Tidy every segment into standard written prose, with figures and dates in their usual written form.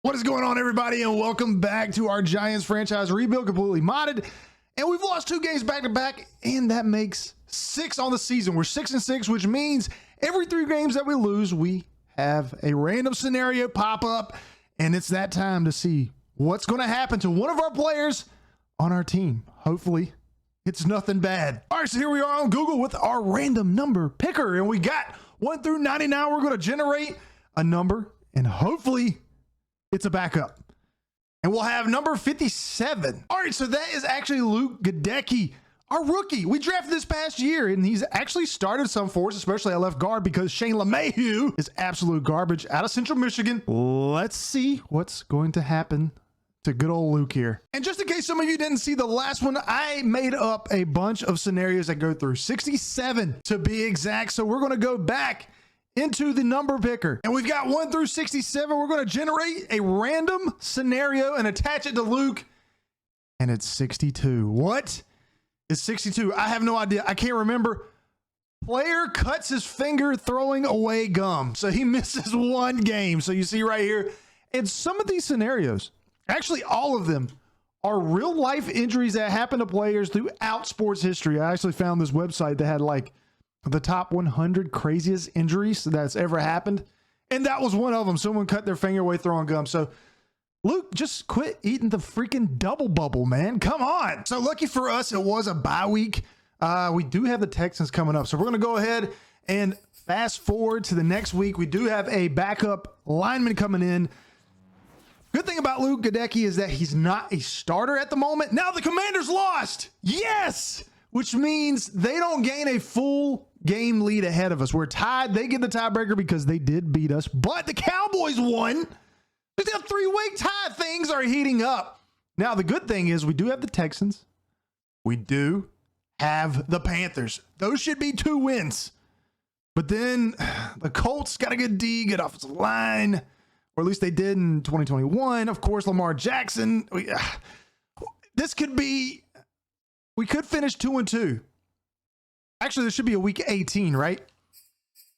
What is going on, everybody, and welcome back to our Giants franchise rebuild, completely modded. And we've lost 2 games back to back, and that makes 6 on the season. We're 6-6, which means every 3 games that we lose, we have a random scenario pop up, and it's that time to see what's going to happen to one of our players on our team. Hopefully, it's nothing bad. All right, so here we are on Google with our random number picker, and we got 1 through 99. We're going to generate a number, and hopefully it's a backup. And we'll have number 57. All right, so that is actually Luke Gadecki, our rookie. We drafted this past year, and he's actually started some for us, especially at left guard, because Shane LeMahieu is absolute garbage out of Central Michigan. Let's see what's going to happen to good old Luke here. And just in case some of you didn't see the last one, I made up a bunch of scenarios that go through 67 to be exact. So we're going to go back into the number picker, and we've got 1 through 67. We're going to generate a random scenario and attach it to Luke, and it's 62. What is 62? I have no idea. I can't remember. Player cuts his finger throwing away gum, so he misses 1 game. So you see right here, and some of these scenarios, actually all of them, are real life injuries that happen to players throughout sports history. I actually found this website that had like the top 100 craziest injuries that's ever happened, and that was one of them. Someone cut their finger away throwing gum. So Luke, just quit eating the freaking double bubble, man. Come on. So lucky for us, it was a bye week. We do have the Texans coming up, so we're going to go ahead and fast forward to the next week. We do have a backup lineman coming in. Good thing about Luke Gadecki is that he's not a starter at the moment. Now the Commanders lost. Yes, which means they don't gain a full game lead ahead of us. We're tied. They get the tiebreaker because they did beat us, but the Cowboys won. It's a 3-week tie. Things are heating up. Now, the good thing is we do have the Texans. We do have the Panthers. Those should be 2 wins. But then the Colts got a good D, good offensive line, or at least they did in 2021. Of course, Lamar Jackson. This could be, we could finish 2-2. Actually, there should be a week 18, right?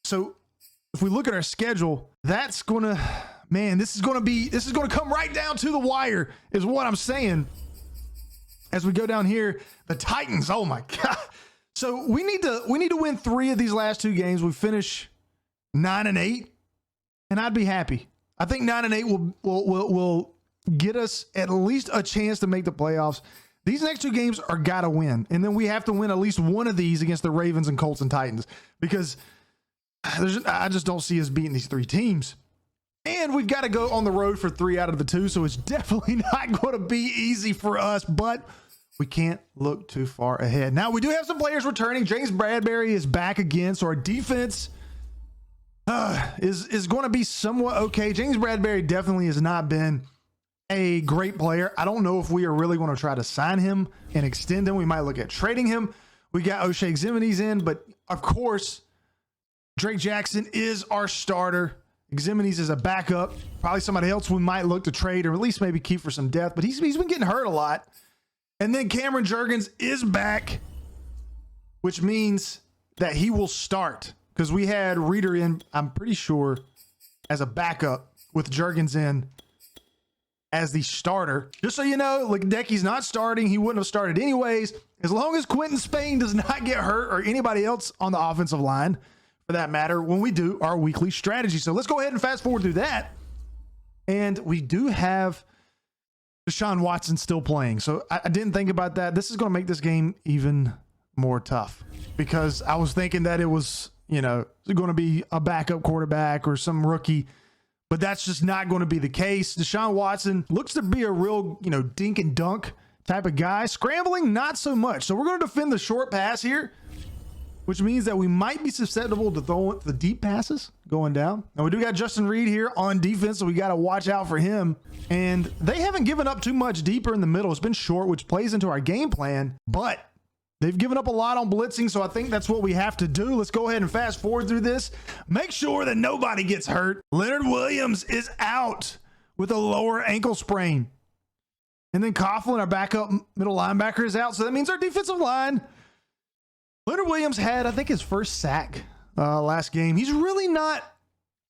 So if we look at our schedule, that's going to, man, this is going to come right down to the wire is what I'm saying. As we go down here, the Titans, oh my God. So we need to win 3 of these last 2 games. We finish 9-8, and I'd be happy. I think 9-8 will get us at least a chance to make the playoffs. These next 2 games are got to win. And then we have to win at least one of these against the Ravens and Colts and Titans, because I just don't see us beating these 3 teams. And we've got to go on the road for 3 out of the 2. So it's definitely not going to be easy for us, but we can't look too far ahead. Now, we do have some players returning. James Bradbury is back again. So our defense is going to be somewhat okay. James Bradbury definitely has not been a great player. I don't know if we are really going to try to sign him and extend him. We might look at trading him. We got O'Shea Ximines in, but of course, Drake Jackson is our starter. Ximines is a backup. Probably somebody else we might look to trade or at least maybe keep for some depth, but he's been getting hurt a lot. And then Cameron Jurgens is back, which means that he will start, because we had Reeder in, I'm pretty sure, as a backup with Jurgens in as the starter. Just so you know, Gadecki's not starting. He wouldn't have started anyways. As long as Quentin Spain does not get hurt, or anybody else on the offensive line for that matter, when we do our weekly strategy. So let's go ahead and fast forward through that. And we do have Deshaun Watson still playing. So I didn't think about that. This is going to make this game even more tough, because I was thinking that it was, going to be a backup quarterback or some rookie. But that's just not going to be the case. Deshaun Watson looks to be a real, dink and dunk type of guy. Scrambling, not so much. So we're going to defend the short pass here, which means that we might be susceptible to throwing the deep passes going down. Now, we do got Justin Reed here on defense, so we got to watch out for him. And they haven't given up too much deeper in the middle. It's been short, which plays into our game plan. But they've given up a lot on blitzing, so I think that's what we have to do. Let's go ahead and fast forward through this. Make sure that nobody gets hurt. Leonard Williams is out with a lower ankle sprain. And then Coughlin, our backup middle linebacker, is out. So that means our defensive line. Leonard Williams had, I think, his first sack last game. He's really not,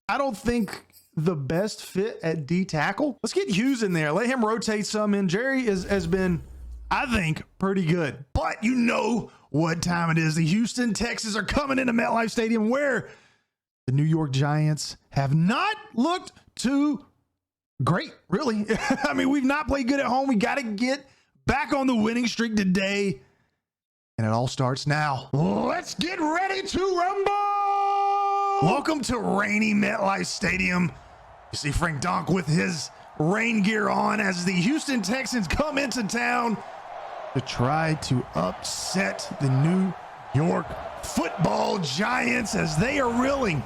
I don't think the best fit at D tackle? Let's get Hughes in there. Let him rotate some in. Jerry has been, I think, pretty good. But you know what time it is. The Houston Texans are coming into MetLife Stadium, where the New York Giants have not looked too great, really. I mean, we've not played good at home. We got to get back on the winning streak today. And it all starts now. Let's get ready to rumble! Welcome to rainy MetLife Stadium. You see Frank Donk with his rain gear on as the Houston Texans come into town to try to upset the New York Football Giants as they are reeling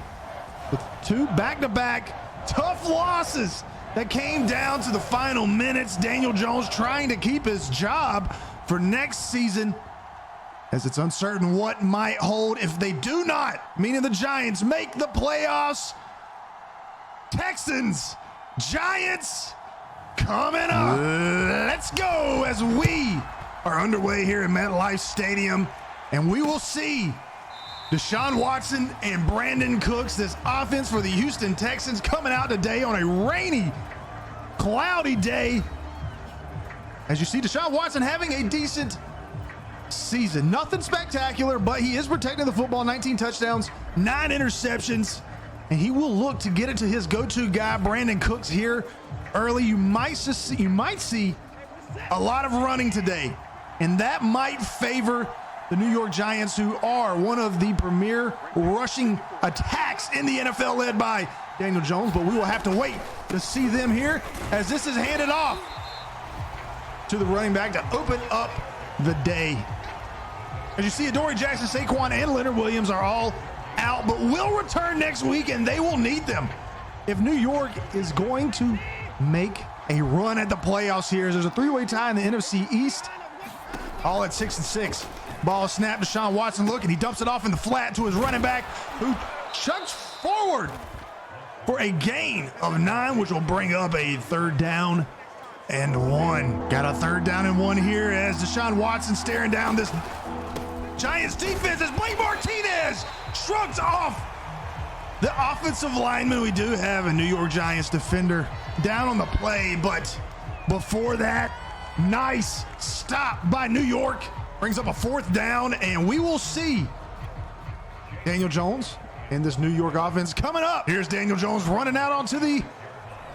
with two back-to-back tough losses that came down to the final minutes. Daniel Jones trying to keep his job for next season, as it's uncertain what might hold if they do not, meaning the Giants, make the playoffs. Texans, Giants, coming up. Let's go as we are underway here at MetLife Stadium, and we will see Deshaun Watson and Brandon Cooks, this offense for the Houston Texans, coming out today on a rainy, cloudy day. As you see, Deshaun Watson having a decent season. Nothing spectacular, but he is protecting the football. 19 touchdowns, 9 interceptions, and he will look to get it to his go-to guy, Brandon Cooks, here early. You might see a lot of running today, and that might favor the New York Giants, who are one of the premier rushing attacks in the NFL, led by Daniel Jones. But we will have to wait to see them here, as this is handed off to the running back to open up the day. As you see, Adoree Jackson, Saquon, and Leonard Williams are all out, but will return next week, and they will need them if New York is going to make a run at the playoffs here. There's a three-way tie in the NFC East, all at 6-6. Ball snap, Deshaun Watson looking. He dumps it off in the flat to his running back, who chucks forward for a gain of 9, which will bring up a 3rd down and 1. Got a 3rd down and 1 here as Deshaun Watson staring down this Giants defense as Blake Martinez shrugs off the offensive lineman. We do have a New York Giants defender down on the play, but before that, nice stop by New York. Brings up a 4th down, and we will see Daniel Jones in this New York offense coming up. Here's Daniel Jones running out onto the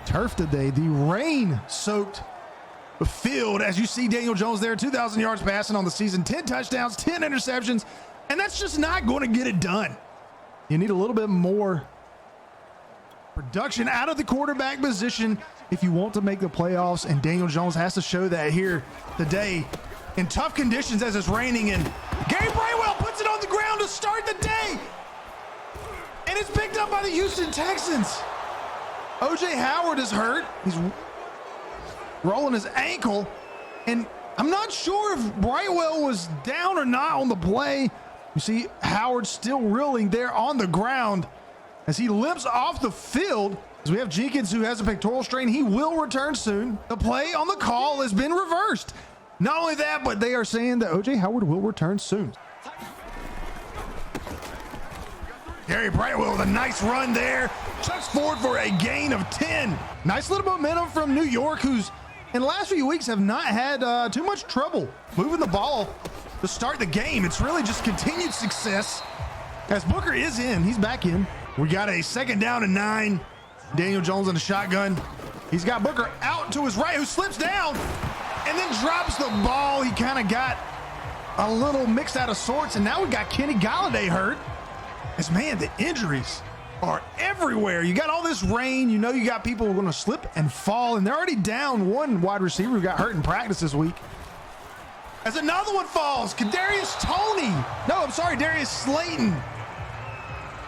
turf today. The rain-soaked field, as you see Daniel Jones there, 2,000 yards passing on the season, 10 touchdowns, 10 interceptions, and that's just not going to get it done. You need a little bit more production out of the quarterback position if you want to make the playoffs, and Daniel Jones has to show that here today in tough conditions as it's raining. And Gary Brightwell puts it on the ground to start the day, and it's picked up by the Houston Texans. O.J. Howard is hurt. He's rolling his ankle, and I'm not sure if Brightwell was down or not on the play. You see Howard still reeling there on the ground as he limps off the field. As we have Jenkins, who has a pectoral strain. He will return soon. The play on the call has been reversed. Not only that, but they are saying that O.J. Howard will return soon. Gary Brightwell with a nice run there. Chucks forward for a gain of 10. Nice little momentum from New York, who's in the last few weeks have not had too much trouble moving the ball to start the game. It's really just continued success as Booker is in. He's back in. We got a 2nd down and 9. Daniel Jones in the shotgun. He's got Booker out to his right, who slips down and then drops the ball. He kind of got a little mixed out of sorts, and now we got Kenny Golladay hurt. As, man, the injuries are everywhere. You got all this rain. You know you got people who are going to slip and fall, and they're already down one wide receiver who got hurt in practice this week. As another one falls, Darius Slayton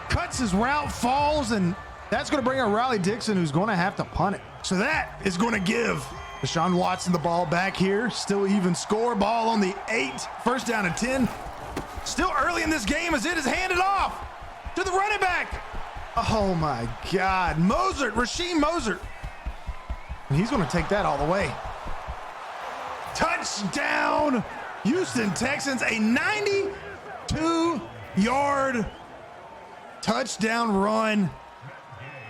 cuts his route, falls, and that's going to bring up Riley Dixon, who's going to have to punt it. So that is going to give Deshaun Watson the ball back here. Still even score. Ball on the 8. 1st down and 10. Still early in this game as it is handed off to the running back. Oh my God. Rasheem Mostert. And he's going to take that all the way. Touchdown, Houston Texans. A 92-yard touchdown run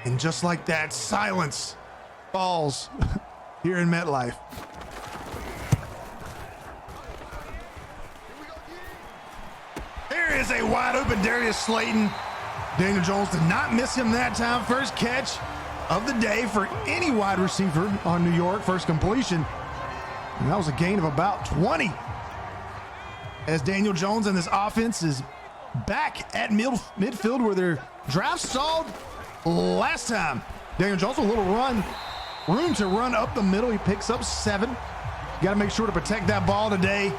And just like that, silence falls here in MetLife. There is a wide open Darius Slayton. Daniel Jones did not miss him that time. First catch of the day for any wide receiver on New York. First completion. And that was a gain of about 20. As Daniel Jones and this offense is back at midfield where their draft stalled last time. Daniel Jones with a little room to run up the middle. He picks up 7. Got to make sure to protect that ball today.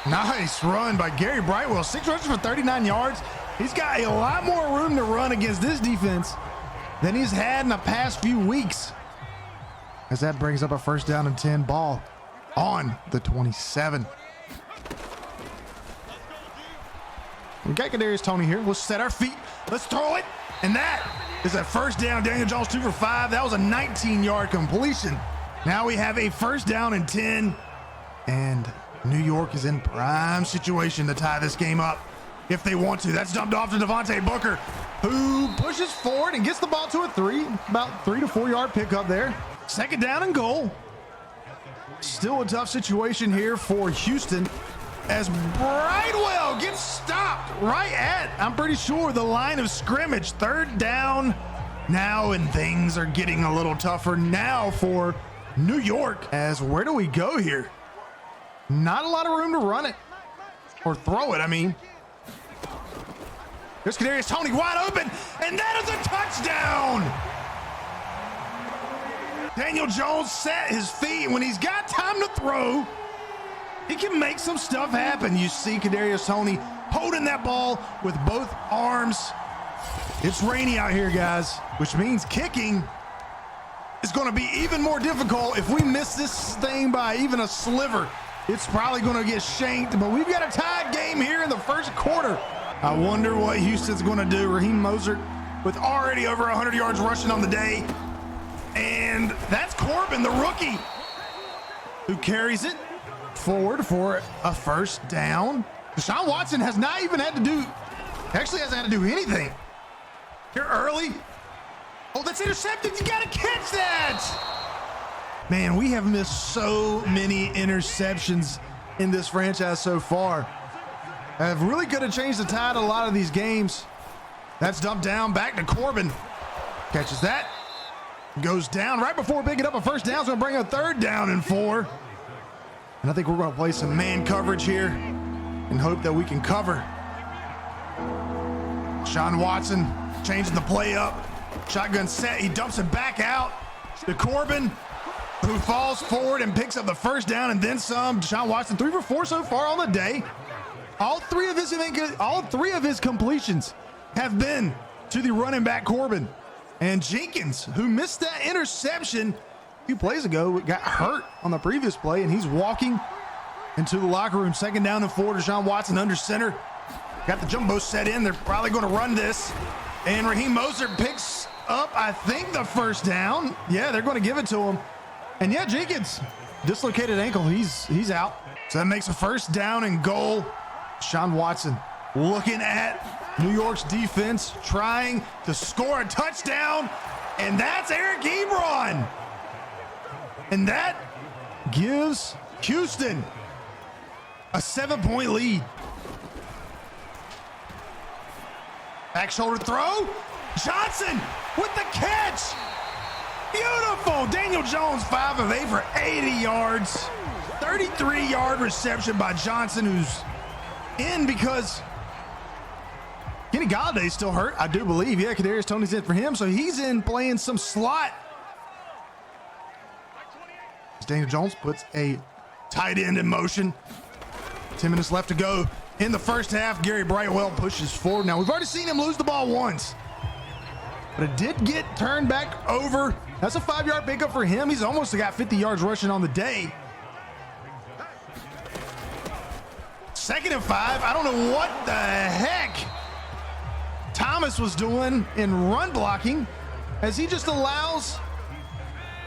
Nice run by Gary Brightwell. 6 rushes for 39 yards. He's got a lot more room to run against this defense than he's had in the past few weeks. As that brings up a first down and 10, ball on the 27. We got Kadarius Toney here. We'll set our feet. Let's throw it. And that is a first down. Daniel Jones 2 for 5. That was a 19-yard completion. Now we have a first down and 10. And New York is in prime situation to tie this game up if they want to. That's dumped off to Devontae Booker, who pushes forward and gets the ball to a 3. About 3 to 4 yard pickup there. Second down and goal. Still a tough situation here for Houston as Brightwell gets stopped right at, I'm pretty sure, the line of scrimmage. Third down now, and things are getting a little tougher now for New York. As where do we go here? Not a lot of room to run it or throw it, I mean. There's Kadarius Toney wide open, and that is a touchdown. Daniel Jones set his feet. When he's got time to throw, he can make some stuff happen. You see Kadarius Toney holding that ball with both arms. It's rainy out here, guys, which means kicking is going to be even more difficult. If we miss this thing by even a sliver, it's probably going to get shanked, but we've got a tied game here in the first quarter. I wonder what Houston's going to do. Raheem Mostert with already over 100 yards rushing on the day. And that's Corbin, the rookie, who carries it forward for a first down. Deshaun Watson has not even had to do, actually hasn't had to do anything. Here early. Oh, that's intercepted. You got to catch that. Man, we have missed so many interceptions in this franchise so far. Have really could have changed the tide of a lot of these games. That's dumped down back to Corbin. Catches that. Goes down right before picking up a first down. It's going to bring a third down and 4. And I think we're going to play some man coverage here and hope that we can cover. Deshaun Watson changing the play up. Shotgun set. He dumps it back out to Corbin, who falls forward and picks up the first down and then some. Deshaun Watson 3 for 4 so far on the day. All three of his completions have been to the running back Corbin. And Jenkins, who missed that interception a few plays ago, got hurt on the previous play, and he's walking into the locker room. Second down and 4. Deshaun Watson under center. Got the jumbo set in. They're probably going to run this. And Raheem Mostert picks up, I think, the first down. Yeah, they're going to give it to him. And yeah, Jenkins, dislocated ankle. He's out. So that makes a first down and goal. Deshaun Watson looking at New York's defense, trying to score a touchdown, and that's Eric Ebron. And that gives Houston a 7-point lead. Back shoulder throw. Johnson with the catch. Beautiful. Daniel Jones 5 of 8 for 80 yards. 33-yard reception by Johnson, who's in because Kenny Galladay's still hurt, I do believe. Yeah, Kadarius Toney's in for him, so he's in playing some slot. Daniel Jones puts a tight end in motion. 10 minutes left to go in the first half. Gary Brightwell pushes forward. Now, we've already seen him lose the ball once, but it did get turned back over. That's a 5-yard pickup for him. He's almost got 50 yards rushing on the day. Second and 5. I don't know what the heck Thomas was doing in run blocking as he just allows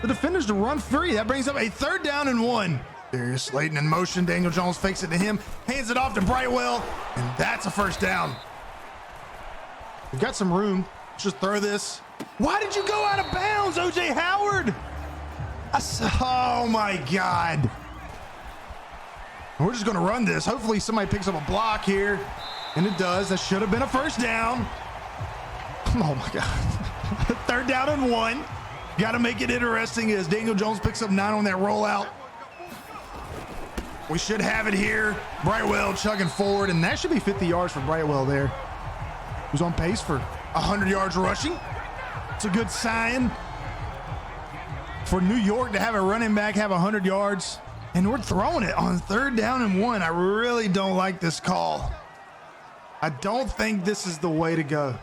the defenders to run free. That brings up a third down and 1. Darius Slayton in motion. Daniel Jones fakes it to him, hands it off to Brightwell, and that's a first down. We've got some room. Let's just throw this. Why did you go out of bounds, OJ Howard? Oh my God. We're just going to run this. Hopefully somebody picks up a block here. And it does. That should have been a first down. Oh my God. 3rd down and 1. Got to make it interesting as Daniel Jones picks up 9 on that rollout. We should have it here. Brightwell chugging forward, and that should be 50 yards for Brightwell there. Who's on pace for 100 yards rushing. It's a good sign for New York to have a running back have 100 yards. And we're throwing it on 3rd down and 1. I really don't like this call. I don't think this is the way to go.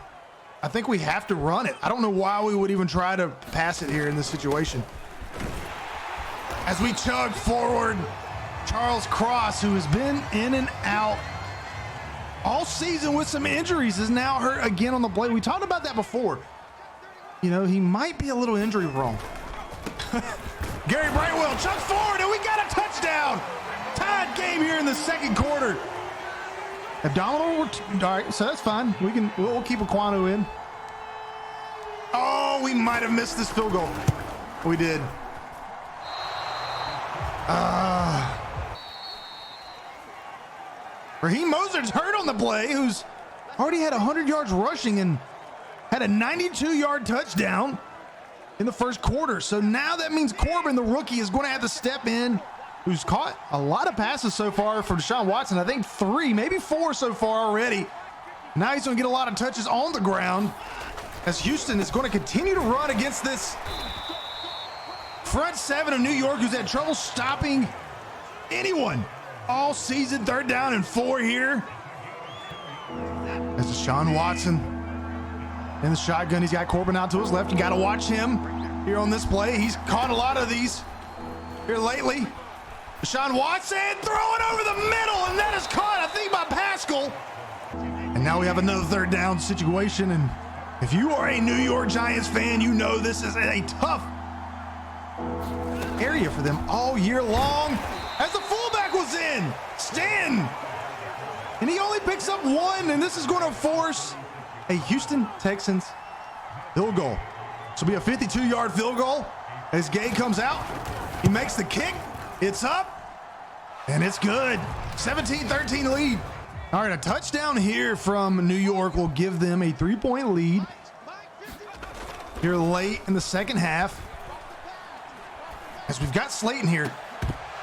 I think we have to run it. I don't know why we would even try to pass it here in this situation. As we chug forward, Charles Cross, who has been in and out all season with some injuries, is now hurt again on the play. We talked about that before. You know, he might be a little injury prone. Gary Brightwell chugs forward, and we got a touchdown. Tied game here in the 2nd quarter. Abdominal, all right, so that's fine. We'll keep Aquanu in. Oh, we might have missed this field goal. We did. Raheem Mostert's hurt on the play, who's already had 100 yards rushing and had a 92-yard touchdown in the 1st quarter. So now that means Corbin, the rookie, is going to have to step in, who's caught a lot of passes so far for Deshaun Watson. I think 3, maybe 4 so far already. Now he's going to get a lot of touches on the ground as Houston is going to continue to run against this front 7 of New York, who's had trouble stopping anyone all season. 3rd down and 4 here. As Deshaun Watson in the shotgun. He's got Corbin out to his left. You got to watch him here on this play. He's caught a lot of these here lately. Deshaun Watson throwing over the middle, and that is caught, I think, by Pascal. And now we have another 3rd down situation. And if you are a New York Giants fan, you know this is a tough area for them all year long. As the fullback was in, Stanton. And he only picks up 1, and this is going to force a Houston Texans field goal. This will be a 52-yard field goal. As Gay comes out, he makes the kick. It's up, and it's good. 17-13 lead. All right, a touchdown here from New York will give them a 3-point lead here late in the 2nd half. As we've got Slayton here.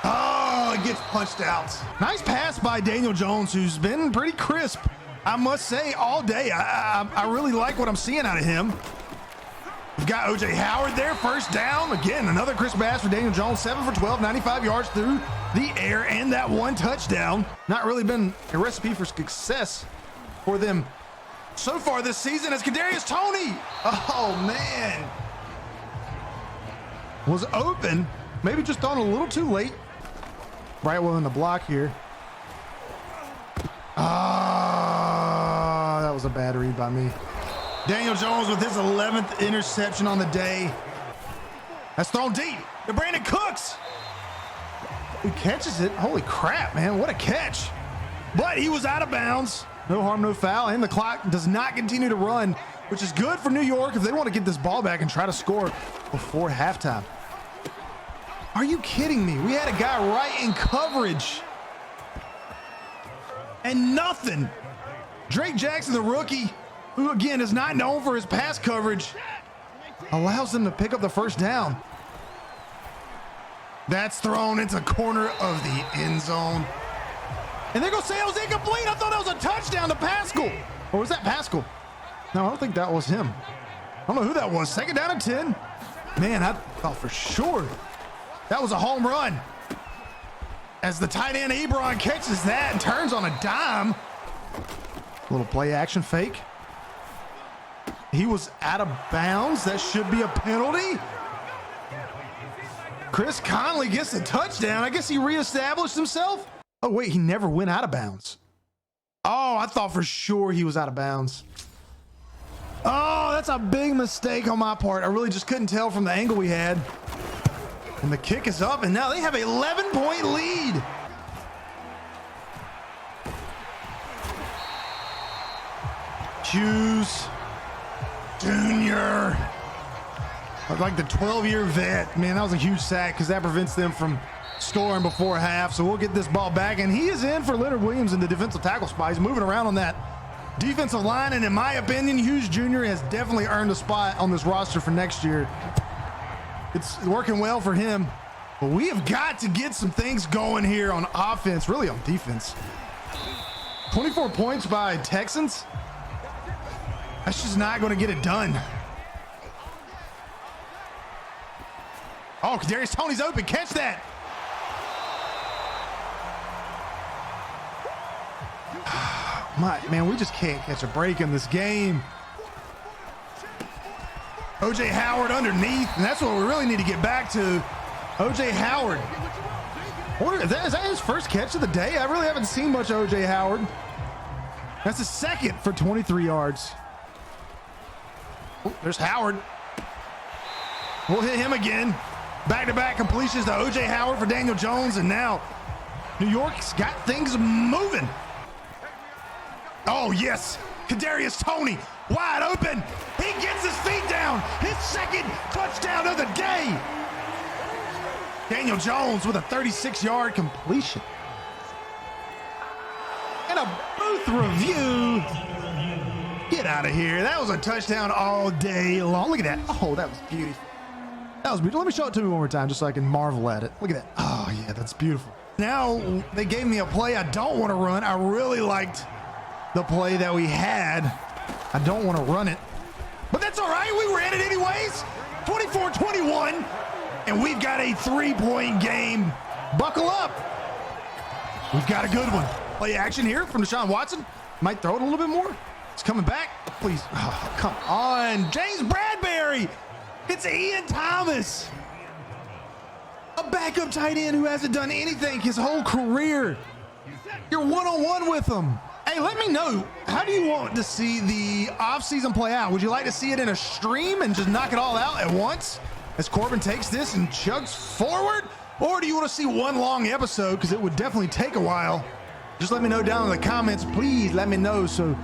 Oh, it gets punched out. Nice pass by Daniel Jones, who's been pretty crisp, I must say, all day. I really like what I'm seeing out of him. We've got OJ Howard there, 1st down. Again, another crisp pass for Daniel Jones, 7 for 12, 95 yards through the air, and that 1 touchdown. Not really been a recipe for success for them so far this season as Kadarius Toney, oh man, was open. Maybe just thrown a little too late. Brightwell in the block here. Ah, that was a bad read by me. Daniel Jones with his 11th interception on the day. That's thrown deep to Brandon Cooks. He catches it. Holy crap, man. What a catch. But he was out of bounds. No harm, no foul. And the clock does not continue to run, which is good for New York if they want to get this ball back and try to score before halftime. Are you kidding me? We had a guy right in coverage and nothing. Drake Jackson, the rookie, who again is not known for his pass coverage, allows them to pick up the 1st down. That's thrown into the corner of the end zone. And they're going to say it was incomplete. I thought that was a touchdown to Pascal. Or was that Pascal? No, I don't think that was him. I don't know who that was. 2nd down and 10. Man, I thought for sure that was a home run. As the tight end Ebron catches that and turns on a dime. Little play action fake. He was out of bounds. That should be a penalty. Chris Conley gets the touchdown. I guess he reestablished himself. Oh, wait, he never went out of bounds. Oh, I thought for sure he was out of bounds. Oh, that's a big mistake on my part. I really just couldn't tell from the angle we had. And the kick is up, and now they have an 11-point lead. Hughes Jr. Like the 12-year vet. Man, that was a huge sack because that prevents them from scoring before half. So we'll get this ball back, and he is in for Leonard Williams in the defensive tackle spot. He's moving around on that defensive line, and in my opinion, Hughes Jr. has definitely earned a spot on this roster for next year. It's working well for him, but we have got to get some things going here on offense, really on defense. 24 points by Texans. That's just not going to get it done. Oh, Kadarius Toney's open. Catch that. Man, we just can't catch a break in this game. O.J. Howard underneath, and that's what we really need to get back to. O.J. Howard. Is that his first catch of the day? I really haven't seen much O.J. Howard. That's his second for 23 yards. Oh, there's Howard. We'll hit him again. Back-to-back completions to O.J. Howard for Daniel Jones, and now New York's got things moving. Oh, yes. Kadarius Toney wide open. He gets his feet down. His second touchdown of the day. Daniel Jones with a 36-yard completion. And a booth review. Get out of here. That was a touchdown all day long. Look at that. Oh, that was beautiful. That was beautiful. Let me show it to me one more time just so I can marvel at it. Look at that. Oh, yeah, that's beautiful. Now they gave me a play I don't want to run. I really liked the play that we had. I don't want to run it, but that's all right. We were in it anyways. 24-21, and we've got a 3-point game. Buckle up. We've got a good one. Play action here from Deshaun Watson. Might throw it a little bit more. It's coming back. Please. Oh, come on. James Bradbury. It's Ian Thomas. A backup tight end who hasn't done anything his whole career. You're one-on-one with him. Hey, let me know, how do you want to see the offseason play out? Would you like to see it in a stream and just knock it all out at once as Corbin takes this and chugs forward? Or do you want to see one long episode, because it would definitely take a while? Just let me know down in the comments. Please let me know so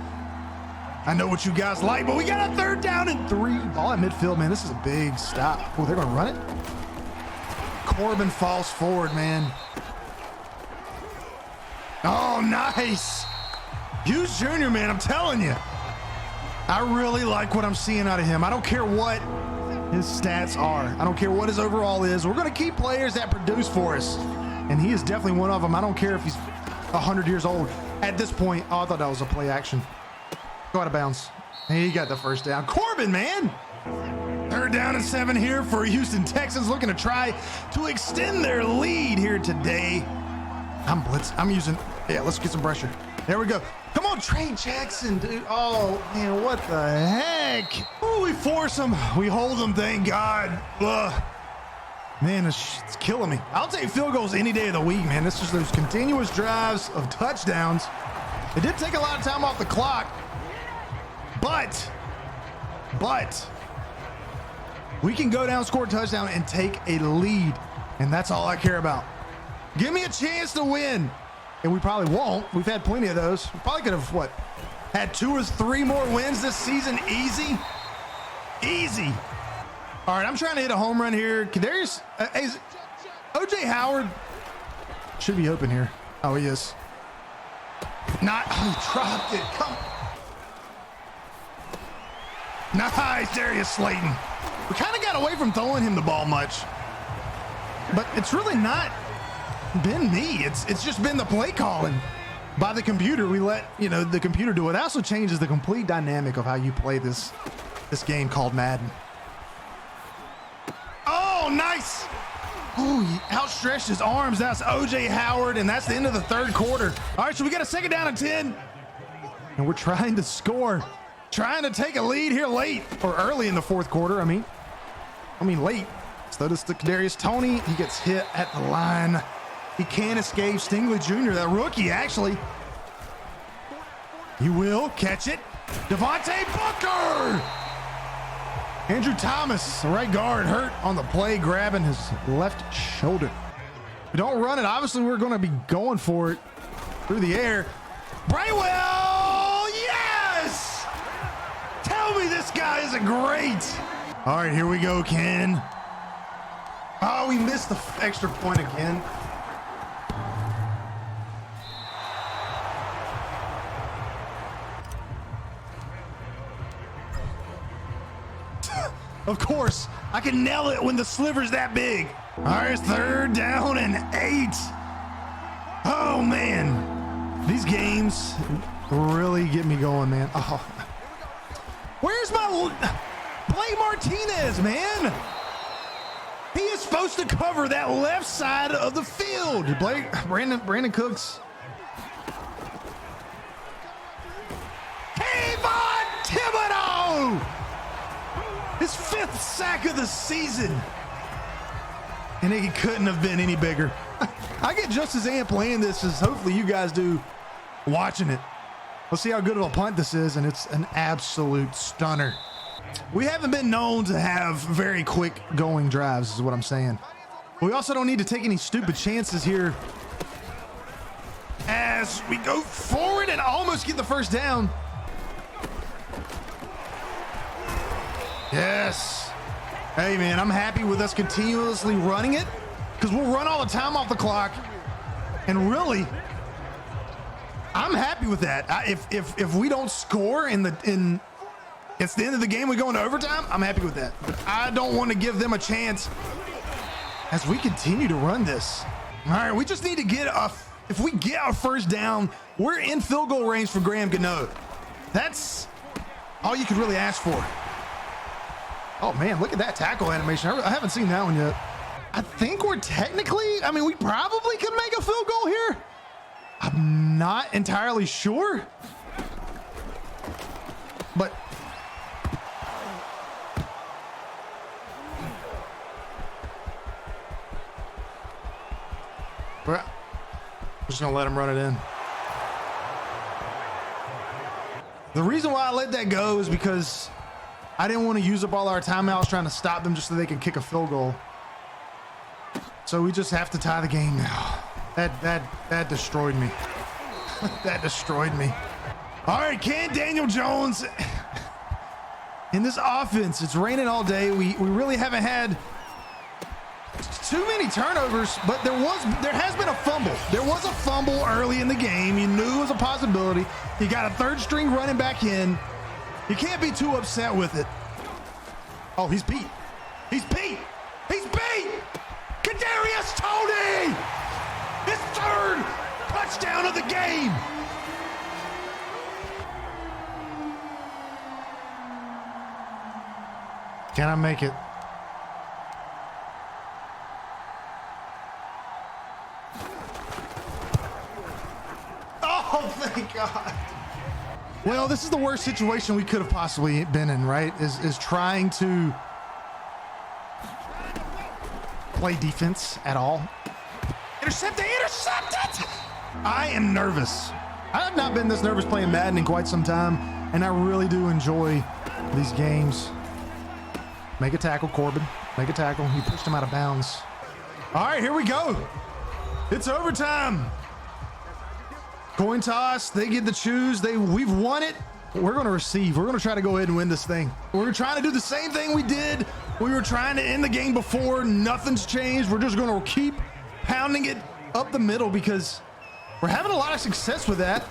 I know what you guys like. But we got a 3rd down and 3. Ball at midfield, man. This is a big stop. Oh, they're going to run it? Corbin falls forward, man. Oh, nice. Hughes Jr., man, I'm telling you. I really like what I'm seeing out of him. I don't care what his stats are. I don't care what his overall is. We're going to keep players that produce for us. And he is definitely one of them. I don't care if he's 100 years old. At this point, oh, I thought that was a play action. Go out of bounds. He got the 1st down. Corbin, man. 3rd down and 7 here for Houston Texans, looking to try to extend their lead here today. I'm using, yeah, let's get some pressure. There we go. Come on, Trey Jackson, dude. Oh, man, what the heck? Oh, we force them. We hold them, thank God. Ugh. Man, it's killing me. I'll take field goals any day of the week, man. It's just those continuous drives of touchdowns. It did take a lot of time off the clock, but we can go down, score a touchdown, and take a lead, and that's all I care about. Give me a chance to win. And we probably won't. We've had plenty of those. We probably could have, had 2 or 3 more wins this season. Easy. Easy. All right, I'm trying to hit a home run here. Kadarius, O.J. Howard should be open here. Oh, he is. Not, he dropped it. Come. Nice, Darius Slayton. We kind of got away from throwing him the ball much. But it's really not been me. It's just been the play calling by the computer. We let the computer do it. It also changes the complete dynamic of how you play this game called Madden. Oh, nice. Oh, he outstretched his arms. That's O.J. Howard, and that's the end of the 3rd quarter. All right, so we got a 2nd down and 10, and we're trying to score, trying to take a lead here late or early in the 4th quarter. I mean late. So does the Kadarius Toney. He gets hit at the line. He can't escape. Stingley Jr., that rookie, actually. He will catch it. Devontae Booker. Andrew Thomas, the right guard, hurt on the play, grabbing his left shoulder. We don't run it. Obviously, we're going to be going for it through the air. Braywell, yes! Tell me this guy is great. All right, here we go, Ken. Oh, we missed the extra point again. Of course, I can nail it when the sliver's that big. All right, it's 3rd down and 8. Oh, man. These games really get me going, man. Oh. Where's my Blake Martinez, man? He is supposed to cover that left side of the field. Brandon Cooks. Kayvon Thibodeau! His 5th sack of the season. And it couldn't have been any bigger. I get just as amped playing this as hopefully you guys do watching it. Let's see how good of a punt this is, and it's an absolute stunner. We haven't been known to have very quick going drives, is what I'm saying. We also don't need to take any stupid chances here as we go forward and almost get the 1st down. Yes. Hey, man, I'm happy with us continuously running it because we'll run all the time off the clock. And really, I'm happy with that. If we don't score it's the end of the game, we go into overtime, I'm happy with that. But I don't want to give them a chance as we continue to run this. All right, we just need to get if we get our 1st down, we're in field goal range for Graham Gano. That's all you could really ask for. Oh, man, look at that tackle animation. I haven't seen that one yet. I think we're technically, I mean, we probably could make a field goal here. I'm not entirely sure. But we're just going to let him run it in. The reason why I let that go is because I didn't want to use up all our timeouts trying to stop them just so they can kick a field goal. So we just have to tie the game now. That destroyed me. That destroyed me. All right, can Daniel Jones in this offense? It's raining all day. We really haven't had too many turnovers, but there has been a fumble. There was a fumble early in the game. You knew it was a possibility. You got a 3rd string running back in. You can't be too upset with it. Oh, he's beat. He's beat. He's beat. Kadarius Toney. His 3rd touchdown of the game. Can I make it? Oh, thank God. Well, this is the worst situation we could have possibly been in, right? Is trying to play defense at all. Intercept it! I am nervous. I have not been this nervous playing Madden in quite some time, and I really do enjoy these games. Make a tackle, Corbin. Make a tackle. He pushed him out of bounds. All right, here we go. It's overtime. Coin toss, they get to choose. We've won it. We're going to receive. We're going to try to go ahead and win this thing. We're trying to do the same thing we did. We were trying to end the game before. Nothing's changed. We're just going to keep pounding it up the middle because we're having a lot of success with that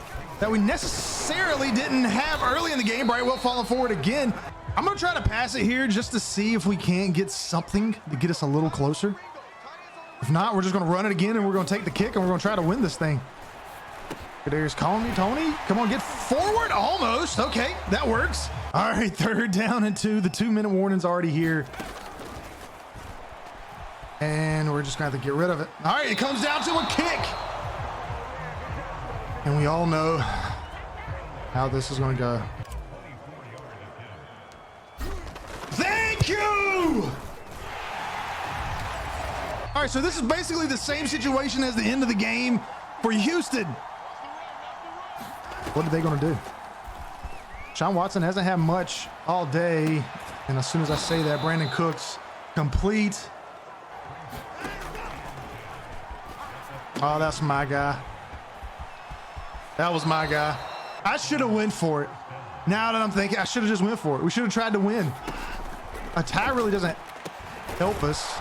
we necessarily didn't have early in the game. Brightwell falling forward again. I'm going to try to pass it here just to see if we can't get something to get us a little closer. If not, we're just going to run it again and we're going to take the kick and we're going to try to win this thing. Kadarius calling me, Tony. Come on, get forward. Almost. Okay, that works. All right, 3rd down and 2. The 2-minute warning's already here. And we're just going to have to get rid of it. All right, it comes down to a kick. And we all know how this is going to go. Thank you! All right, so this is basically the same situation as the end of the game for Houston. What are they going to do? Deshaun Watson hasn't had much all day. And as soon as I say that, Brandon Cooks complete. Oh, that's my guy. That was my guy. I should have went for it. Now that I'm thinking, I should have just went for it. We should have tried to win. A tie really doesn't help us.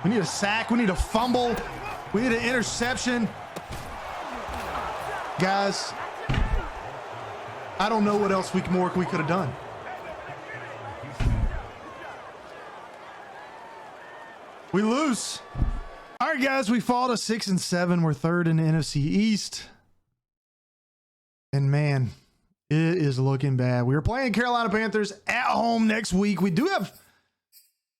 We need a sack. We need a fumble. We need an interception. Guys, I don't know what else more we could have done. We lose. All right, guys, we fall to 6-7. We're third in the NFC East. And man, it is looking bad. We are playing Carolina Panthers at home next week. We do have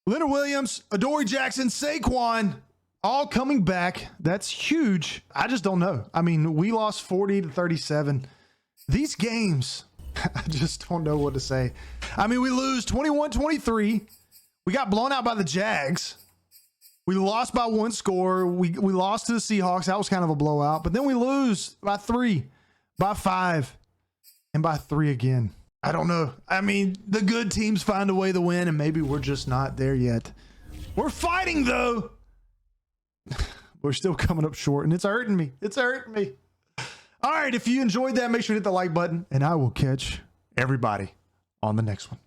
Leonard Williams, Adoree Jackson, Saquon all coming back. That's huge. I just don't know. I mean, we lost 40-37. These games, I just don't know what to say. I mean, we lose 21-23. We got blown out by the Jags. We lost by 1 score. We lost to the Seahawks. That was kind of a blowout. But then we lose by 3, by 5, and by 3 again. I don't know. I mean, the good teams find a way to win, and maybe we're just not there yet. We're fighting, though. We're still coming up short, and it's hurting me. It's hurting me. All right, if you enjoyed that, make sure to hit the like button, and I will catch everybody on the next one.